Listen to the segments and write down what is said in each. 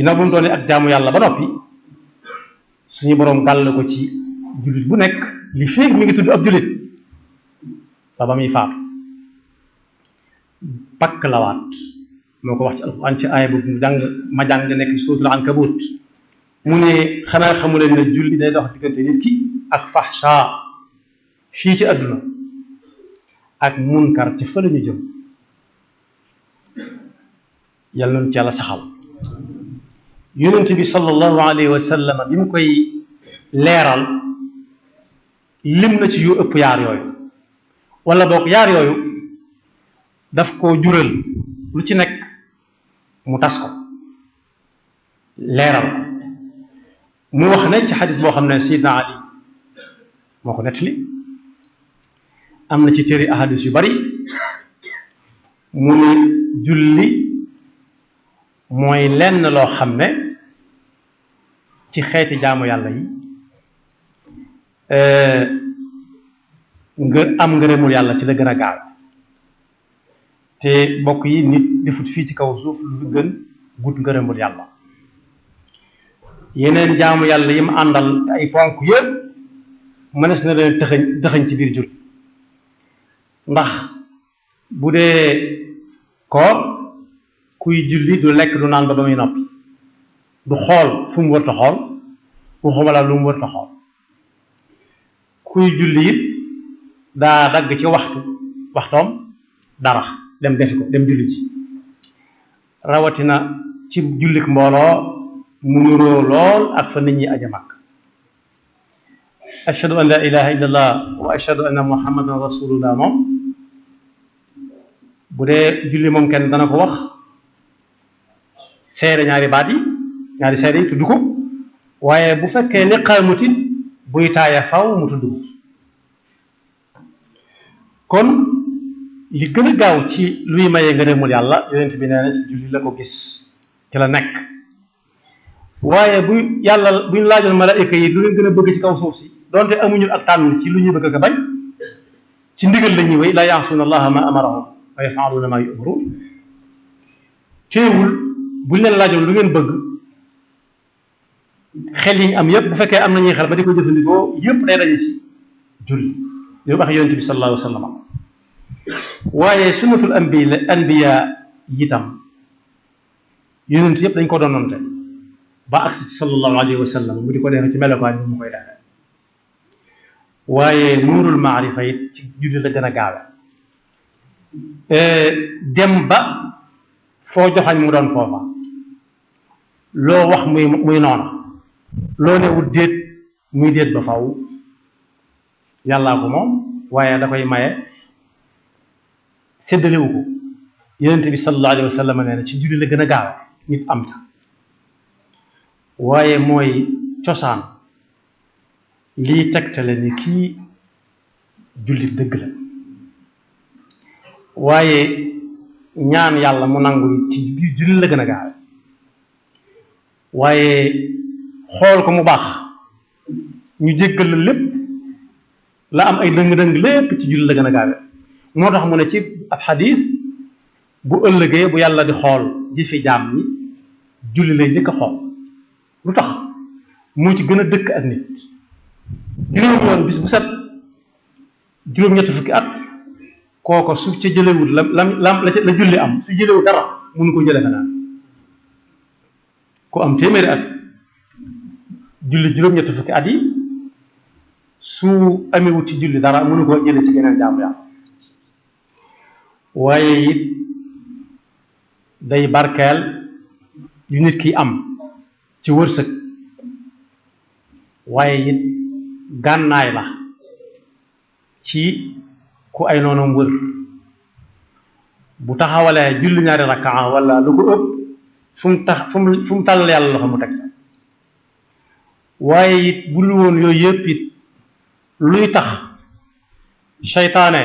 ginnaaw bu mu doonee ak jaamu yàlla ba noppi suñu boroom gàll ko ci jullit bu nekk li feeg mi ngi tudd ab jullit ba muy faatu pakk lawaat moo ko wax ci alxuraan ci aaya boobu ma jàng nekk ci suuratul Ankabut mu ne xanaa xamu leen ne julli day dox diggante nit ki ak fahsha fii ci àdduna ak munkar ci fa la ñu jëm yàlla nañu ci yàlla saxal yonent bi sallallahu alayhi wa sallam bi mu koy leeral lim na ci yu ëpp yaar yooyu wala boog yaar yooyu daf ko jural lu ci nekk mu tas ko leeral ko mu wax ne ci xadis boo xam ne Sayyidina Ali moo ko nettali am na ci téere ahadis yu bari mu ne julli mooy lenn loo xam ne ci xeeti jaamu yàlla yi nga am ngërëmul yàlla ci la gën a gaaw te bokk yi nit defut fii ci kaw suuf lu fi gën gut ngërëmul yàlla yeneen jaamu yàlla yi mu àndal ay ponk yëpp mënees na leen dëxëñ ci biir julli ndax bu dee koor kuy julli du lekk du naan ba muy noppi du xool fu mu wërta xool waxuma la lu mu wërta xool kuy julli it daa dagg ci waxtoom dara dem defi ko dem julli ci rawatina ci jullik mbooloo mu nuroo lool ak fa nit ñi aja màkk ashhadu an la ilaha illallah wa ashhadu anna muhammadan rasulullah moom bu dee julli moom kenn dana ko wax seede ñaari baat yi ñaari seede yi tudd ko waaye bu fekkee liqaamut it buy taaya faw mu tudd ko kon li gën a gaaw ci luy mayee ngërëmul yàlla yonent bi nee na ci julli la ko gis ci la nekk waaye buñ laajoon malaayika yi lu ngeen gën a bëgg ci kaw suuf si donte amuñu ak tànn ci lu ñuy bëgg a bañ ci ndigal la ñuy wéy la yaasuuna allaha ma amarahum wa yafaaluuna ma yu'maruun teewul buñ leen laajoon lu ngeen bëgg xel yi ñu am yëpp bu fekkee am nañuy xel ba di ko jëfandikoo yëpp day daje si julli yow wax yonent bi sallallahu alayhi wa sallam waaye sunnatul anbiya itam yonent yëpp dañ ko doonante ba agsi ci sallallahu alayhi wa sallam mu di ko defee ci melokaan bi mu koy defee waaye nuurul maarifa it ci julli la gën a gaawe dem ba foo joxañ mu doon foofa loo wax muy noona loo ne wut déet muy déet ba faw yàllaa ko moom waaye da koy maye séddalewu ko yonent bi sallallahu alayhi wa sallam nee na ci julli la gën a gaawe nit am ta waaye mooy cosaan lii tegtale ni kii jullit dëgg la waaye ñaan yàlla mu nangu ci biir julli la gën a gaawe waaye xool ko mu baax ñu jéggal la lépp la am ay dëng-dëng lépp ci julli la gën a gaawe moo tax mu ne ci ab xadiis bu ëllëgee bu yàlla di xool jëfi jaam ñi julli lay jëkk a xool lu tax moo ci gën a dëkk ak nit juróom yoon bis bu set juróom-ñetti fukki at kooko su ca jëlewut la julli am su jëlewut dara mënu ko jële feneen ku am téeméeri at julli juróom-ñetti fukki at yi su amewut ci julli dara mënu koo jële ci geneen jaamu yàlla waaye it day barkeel yu nit ki am ci wërsëg waaye it gànnaay la ci ku ay noonam wër bu taxawalee julli ñaari rakkaa wala lu ko ëpp fu mu tàllal yàlla loxo mu teg waaye it bu lu woon yooyu yëpp it luy tax seytaane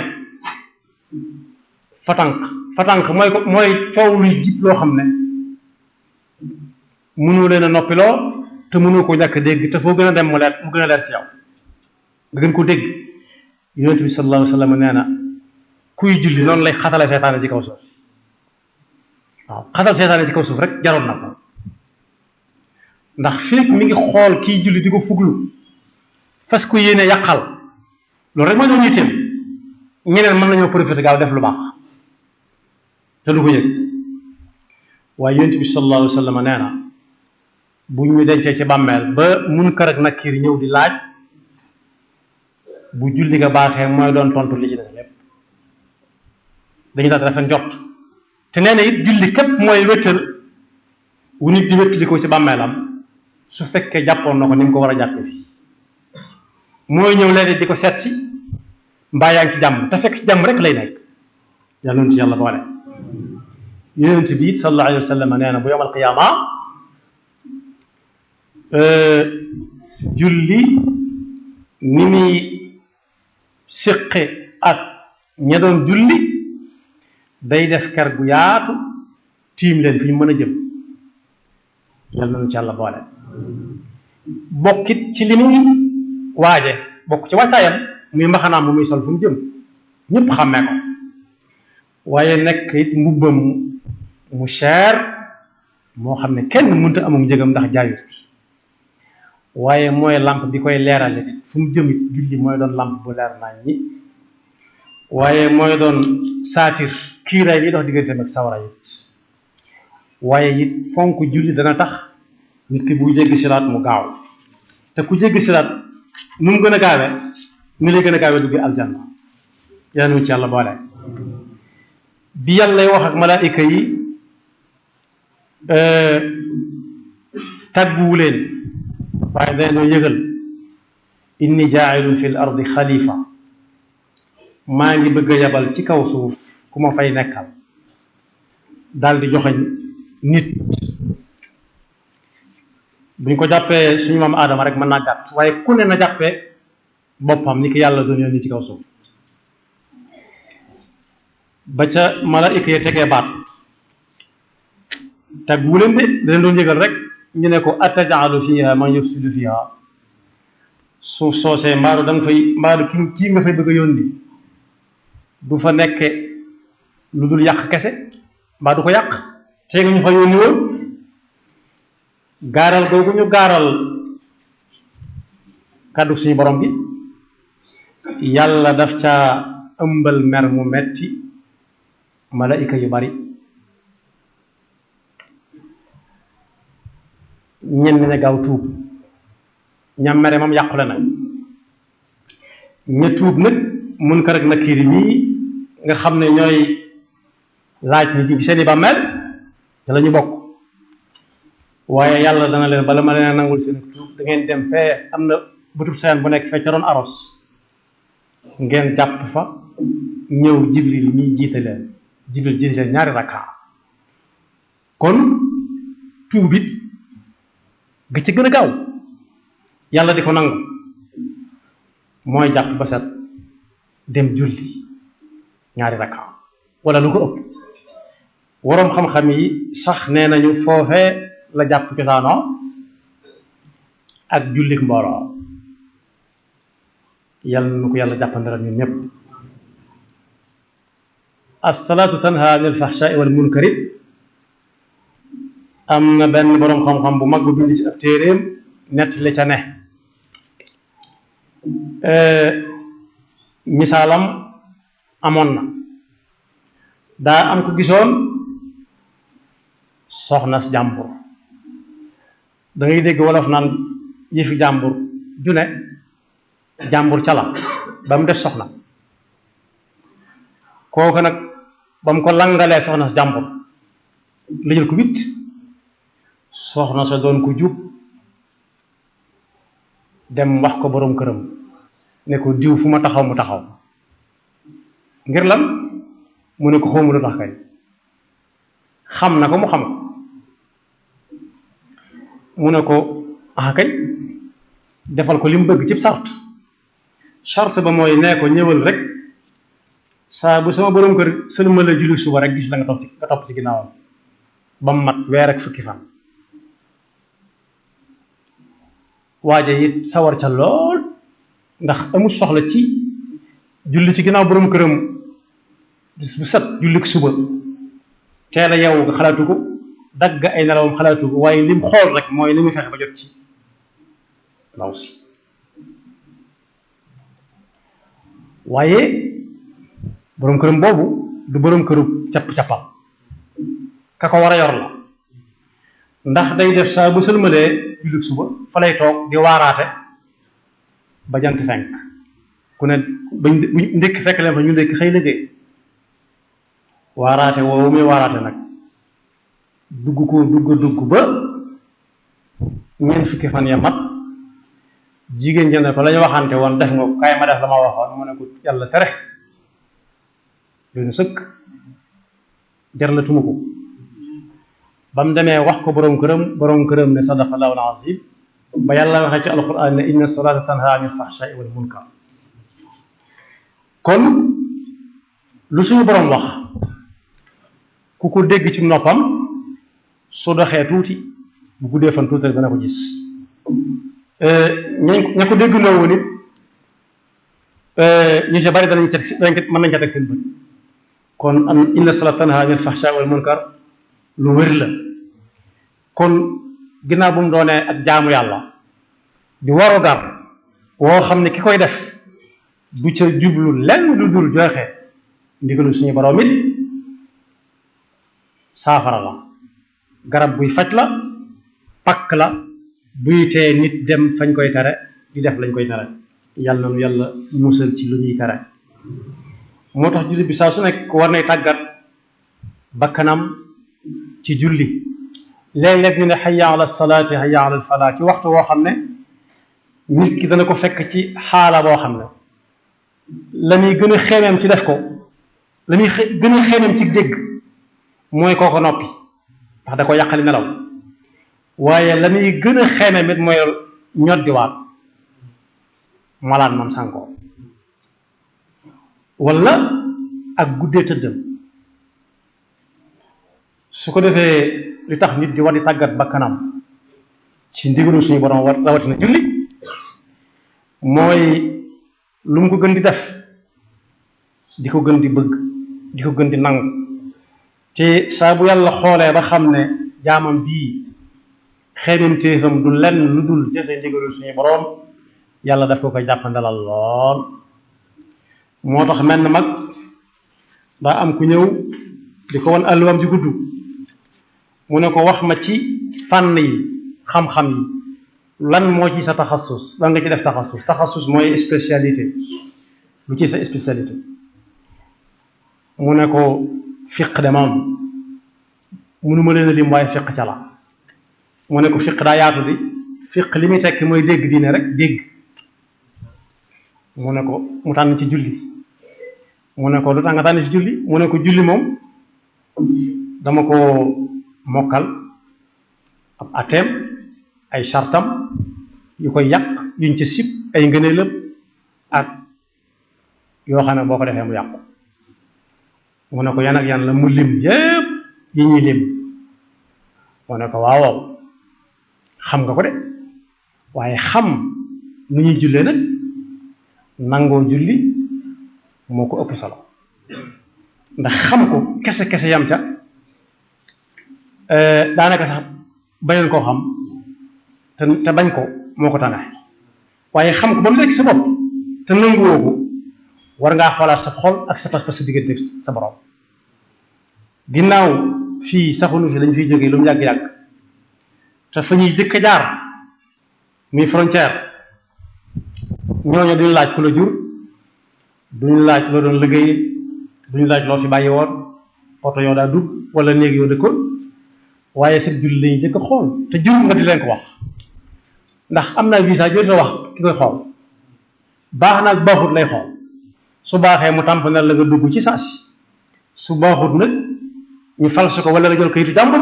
fatank mooy coow luy jib loo xam ne mënoo leen a noppiloo te mënoo ko ñàkk dégg te foo gën a dem mu gën a leer ci yow nga gën ko dégg yonent bi sallallahu alayhi wa sallam nee na kuy julli noonu lay xatale seytaane ci kaw suuf waaw xatal seytaane ci kaw suuf rek jaroon na ko ndax fekk mi ngi xool kii julli di ko fuglu fas ko yéene yàqal loolu rek mooy doon yitteem ñeneen mën nañoo profité gaaw def lu baax te du ko yëg waaye yonent bi sallallahu alayhi wa sallam nee na bu ñu dencee ci bàmmeel ba Munkar ak Nakiir ñëw di laaj bu julli nga baaxee mooy doon tontu li ci des lépp dañu daal dafa njort te nee na it julli képp mooy wéttal wu nit di wéttali ko ci bàmmeelam su fekkee jàppoon na ko ni mu ko war a jàppe fi mooy ñëw léegi di ko seet si mbaa yaa ngi ci jàmm te fekk ci jàmm rek lay nekk yàlla noonu ci yàlla boole yonent bi sallallahu alayhi wa sallam nee na bu yawmal qiyaama julli ni muy siqe ak ña doon julli day def ker gu yaatu tiim leen fi ñu mën a jëm yàlla noonu ci yàlla boole bokkit ci li muy waaje bokk ci wàccaayam muy mbaxanaam mu muy sol fu mu jëm ñëpp xàmmee ko waaye nekk it mbubbam mu cher moo xam ne kenn mënta amul njëgam ndax jaayut waaye mooy lamp bi koy leerale fu mu jëm it julli mooy doon lamp bu leer nañ ñi waaye mooy doon saatir kiiraay li dox digganteem ak sawara it waaye it fonk julli dana tax nit ki bu jéggi siraat mu gaaw te ku jéggi siraat nu mu gën a gaawee ni lay gën a gaawee dugg aljanna yaa nu ci yàlla boole bi yàlla lay wax ak malaayika yi tàgguwu leen waaye dañoo yëgal inni jaa'ilun fil ardi xalifa maa ngi bëgg a yabal ci kaw suuf ku ma fay nekkal daal di joxeñ nit buñ ko jàppee suñu maam aadama rek mën naa gàtt waaye ku ne na jàppee boppam ni ki yàlla doon yónni ci kaw suuf ba ca malaayika yi tegee baat tàgguwu leen de da leen doon yëgal rek ñu ne ko atajaalu fiha man yufsidu fiha suuf soosee mbaaru da nga fay mbaaru kii nga fay bëgg a yónni du fa nekke lu dul yàq kese mbaa du ko yàq tey nga ñu fa yónni woon gaaral googu ñu gaaral kàddu suñu borom bi yàlla daf caa ëmbal mer mu metti malaayika yu bari ñenn ña gaaw tuub ñam mere moom yàqule nag ña tuub nag Munkar ak Nakiir mii nga xam ne ñooy laaj ni ci seeni bàmmeel te la ñu bokk waaye yàlla dana leen bala ma leen nangul seen tuub da ngeen dem fee am na butub seen bu nekk fee ca doon aros ngeen jàpp fa ñëw Jibril mii jiite leen Jibril jiite leen ñaari rakka kon tuub it ga ci gën a gaaw yàlla di ko nangu mooy jàpp ba set dem julli ñaari rakka wala lu ko ëpp waroom xam-xam yi sax nee nañu foofee la jàpp cosaanoo ak jullik mbooloo yàlla nu ko yàlla jàppandiral ñun ñëpp as-salaatu tanha anil fahshaa'i wal munkari am na benn boroom xam-xam bu mag bu bind ci ab téeréem nett li ca ne misaalam amoon na daa am ko gisoon soxna si jàmbur da ngay dégg wolof naan yëfi jàmbur june jàmbur ca la ba mu des soxna kooku nag ba mu ko langalee soxna si jàmbur la jël ko witt soxna sa doon ko jub dem wax ko boroom këram ne ko diw fu ma taxaw mu taxaw ngir lan mu ne ko xawma lu tax kay xam na ko mu xam ko mu ne ko ah kay defal ko li mu bëgg cib sart ba mooy nee ko ñëwal rek saa bu sama boroom kër sëlma la julli suba rek gis la nga topp ci ginnaawam ba mu mat weer ak fukki fan waaje it sawar ca lool ndax amul soxla ci julli ci ginnaaw boroom këram bis bu set julli ko suba teel a yeewu nga xalaatu ko dagg ay nelawam xalaatu ko waaye lim xool rek mooy li muy fexe ba jot ci ndaw si waaye boroom këram boobu du boroom këru capp-cappal ka ko war a yor la ndax day def saa bu sëlmalee jullit suba fa lay toog di waaraate ba jant fenk ku ne bañ ndékki fekk leen fa ñu ndékki xëy liggéey waaraate woowu muy waaraate nag dugg ba ñeent fukki fan ya mat jigéen jënd ko la ñu waxante woon def nga ko kaay ma def la ma waxoon mu ne ko yàlla tere doon sëkk jar la tuma ko ba mu demee wax ko boroom këram ne sadaqallahu al-azim ba yàlla waxee ci alquran ne inna salata tanha anil fahsha'i wal munkar kon lu suñu boroom wax ku ko dégg ci noppam su doxee tuuti bu guddee fan tuuti rek dana ko gis ña ko dégg noo woon it ñu ci bari mën nañ ca teg seen bët kon am inna salata tanha anil fahsha'i wal munkar lu wér la kon ginnaaw bu mu doonee ak jaamu yàlla di waru gar woo xam ne ki koy def du ca jublu lenn lu dul joxe ndigalu suñu borom it saafara la garab buy faj la pakk la buy tee nit dem fañ koy tere di def lañ koy tere yàlla na nu yàlla musal ci lu ñuy tere moo tax jullit bi saa su nekk war nay tàggat bakkanam ci julli léeg-léeg ñu ne hayya ala salaati hayya ala falaa ci waxtu woo xam ne nit ki dana ko fekk ci xaala boo xam ne la muy gën a xeemeem ci def ko la muy gën a xeemeem ci dégg mooy kooko noppi ndax da ko yàqali nelaw waaye la muy gën a xeemeem it mooy ñoddiwaat malaat moom sànkoo wala ak guddee tëddam su ko defee li tax nit di war di tàggat bakkanam ci ndigalu suñu borom rawatina julli mooy lu mu ko gën di def di ko gën di bëgg di ko gën di nangu te saa bu yàlla xoolee ba xam ne jaamam bii xeemem téefam du lenn lu dul jëfe ndigalu suñu borom yàlla daf ko koy jàppandalal lool moo tax mel na mag daa am ku ñëw di ko wan àlluwam di gudd mu ne ko wax ma ci fànn yi xam-xam yi lan moo ci sa taxasus lan nga ci def taxasus mooy spécialité lu ci sa spécialité mu ne ko fiq de moom mënuma leen a lim waaye fiq ca la mu ne ko fiq daa yaatu di fiq li muy tekki mooy dégg diine rek dégg mu ne ko mu tànn ci julli mu ne ko lu tax nga tànn ci julli mu ne ko julli moom dama ko mokkal ab ateem ay chartam yu koy yàq yuñ ca sib ay ngëneelam ak yoo xam ne boo ko defee mu yàqu mu ne ko yan ak yan la mu lim yépp yi ñuy lim mu ne ko waaw xam nga ko de waaye xam nu ñuy jullee nag nangoo julli moo ko ëpp solo ndax xam ko kese yam ca daanaka sax bañoon koo xam te bañ ko moo ko tane waaye xam ko ba mu nekk sa bopp te nanguwoo ko war ngaa xoolaat sa xol ak sa pas-pas sa diggante sa borom ginnaaw fii saxunu fi lañ fiy jógee lu mu yàgg-yàgg te fa ñuy jëkk a jaar muy frontière ñooñu duñu laaj ku la jur duñu laaj loo doon liggéey duñu laaj loo fi bàyyi woon oto yoo daa dugg wala néeg yoo dëkkoon waaye sa julli lañuy jëkk a xool te jur nga di leen ko wax ndax am naa visa jër sa wax ki koy xool baax naag baaxut lay xool su baaxee mu tàmpanal la nga dugg ci saasi su baaxut nag ñu false ko wala la jël kayitu jàmbur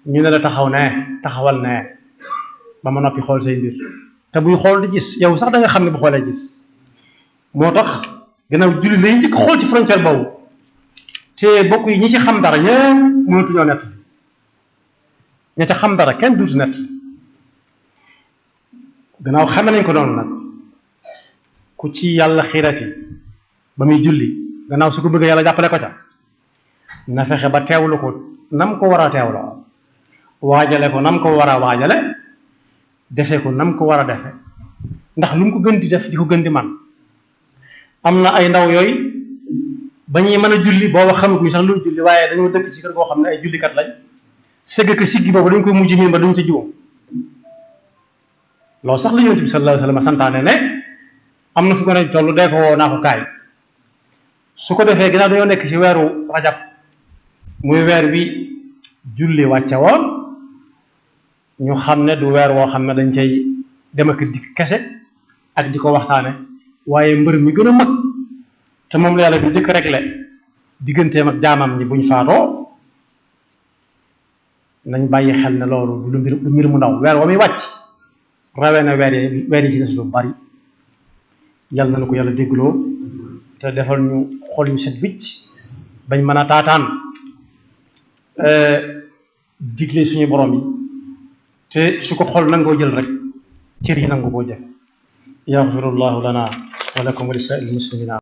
ñu ne la taxawal ne ba ma noppi xool say mbir te buy xool di gis yow sax da nga xam ne bu xoolee gis moo tax gannaaw julli lañuy njëkk xool ci frontière boobu te bokk yi ñi ci xam dara ñëpp mënatuñoo nett ña ca xam dara kenn duutu nett gannaaw xame nañ ko noonu nag ku ci yàlla xiirati ba muy julli gannaaw su ko bëggee yàlla jàppale ko ca na fexe ba teewlu ko nam ko war a teewloo waajale ko nam ko war a waajale defe ko nam ko war a defe ndax lu mu ko gën di def di ko gën di man am na ay ndaw yooyu ba ñuy mën a julli booba xamaguñ sax lu julli waaye dañoo dëkk ci kër goo xam ne ay jullikat lañ sëgg ko siggi boobu dañ koy mujj miin ba duñ sa juum loolu sax la Yonent bi sallallahu alayhi wa sallam santaane ne am na fu ko ne toll dee ko woo naa ko kaay su ko defee ginnaaw dañoo nekk ci weeru rajab muy weer wi julli wàcce woon ñu xam ne du weer woo xam ne dañ cay dem ak dikk kese ak di ko waxtaane waaye mbër mi gën a mag te moom la yàlla di jëkk réglé digganteem ak jaamam ñi buñ faatoo nañ bàyyi xel ne loolu du mbir mu ndaw weer wa muy wàcc rawee na weer yi ci des lu bari yàlla na ko yàlla déggloo te defal ñu xol yu set wicc bañ mën a taataan digle suñu borom yi te su ko xol nangoo jël rek cër yi nangu koo jëf yaxfirullahu lana wa lakum wa li saa'iril muslimina